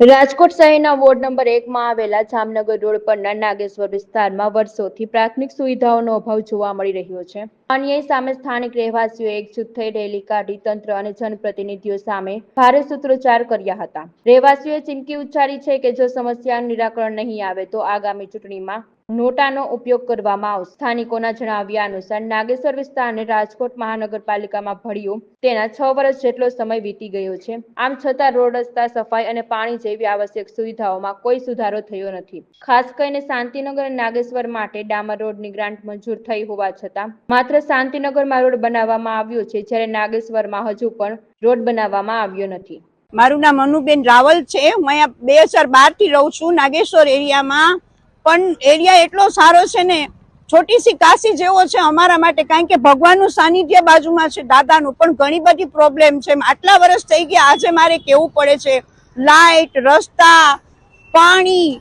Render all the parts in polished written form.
રાજકોટ શહેરના ward number 1 માં આવેલા જામનગર રોડ પરના નાગેશ્વર વિસ્તારમાં વર્ષોથી પ્રાથમિક સુવિધાઓનો અભાવ જોવા મળી રહ્યો છે. અન્યાય સામે સ્થાનિક રહેવાસીઓએ એકજૂથ થઈ રેલી કાઢી તંત્ર અને જનપ્રતિનિધિઓ સામે ભારે સૂત્રોચ્ચાર કર્યા હતા. રહેવાસીઓએ ચીમકી ઉચ્ચારી છે કે જો સમસ્યાનું નિરાકરણ નહીં આવે તો આગામી ચૂંટણીમાં નોટાનો ઉપયોગ કરવામાં આવશે. સ્થાનિકોના જણાવ્યા અનુસાર નાગેશ્વર વિસ્તારને રાજકોટ મહાનગરપાલિકામાં ભળ્યું તેના 6 વર્ષ જેટલો સમય વીતી ગયો છે. આમ છતાં રોડ, રસ્તા, સફાઈ અને પાણી જેવી આવશ્યક સુવિધાઓમાં કોઈ સુધારો થયો નથી. ખાસ કરીને શાંતિનગર અને નાગેશ્વર માટે ડામર રોડની ગ્રાન્ટ મંજૂર થઈ હોવા છતાં માત્ર શાંતિનગરમાં રોડ બનાવવામાં આવ્યો છે, જ્યારે નાગેશ્વરમાં હજુ પણ રોડ બનાવવામાં આવ્યો નથી. મારું નામ અનુબેન રાવલ છે. હું અહીંયા 2012 થી રહું છું નાગેશ્વર એરિયામાં. પણ એરિયા એટલો સારો છે ને, છોટી સી કાશી જેવો છે અમારા માટે, કારણ કે ભગવાનનું સાનિધ્ય બાજુમાં છે, દાદાનું. પણ ઘણી બધી પ્રોબ્લેમ છે. આટલા વર્ષ થઈ ગયા, આજે મારે કેવું પડે છે. લાઇટ, રસ્તા, પાણી,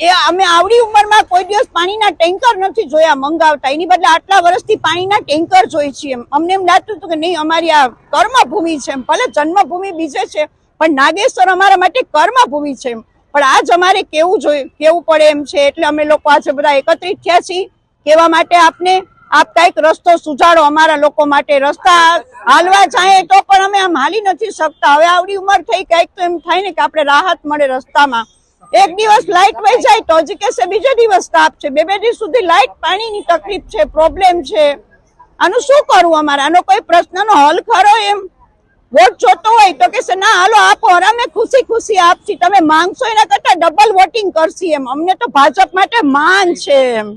એ અમે આવડી ઉંમરમાં કોઈ દિવસ પાણીના ટેન્કર નથી જોયા મંગાવતા. એની બદલે આટલા વર્ષથી પાણીના ટેન્કર જોઈ છીએ. અમને એમ લાગતું હતું કે નહીં, અમારી આ કર્મભૂમિ છે. ભલે જન્મભૂમિ બીજે છે, પણ નાગેશ્વર અમારા માટે કર્મભૂમિ છે. પણ આજ અમારે કેવું પડે એમ છે. એટલે અમે લોકો આજે બધા એકત્રિત થયા છીએ કહેવા માટે આપને, આપ કઈક રસ્તો સુધારો અમારા લોકો માટે. રસ્તા હાલવા જાય તો પણ અમે આમ હાલી નથી શકતા. હવે આવડી ઉંમર થઈ, કઈક તો એમ થાય ને કે આપણે રાહત મળે રસ્તામાં. એક દિવસ લાઇટ વહી જાય તો હજી કહેશે બીજો દિવસ તાપ છે. બે દિવસ સુધી લાઇટ, પાણીની તકલીફ છે, પ્રોબ્લેમ છે. આનું શું કરવું અમારે? આનો કોઈ પ્રશ્નનો હલ ખરો? એમ વોટ જોતો હોય તો કહેશે ના હાલો આપો, અમે ખુશી ખુશી આપશી. તમે માંગશો એના કરતા ડબલ વોટિંગ કરશી. એમ અમને તો ભાજપ માટે માન છે. એમ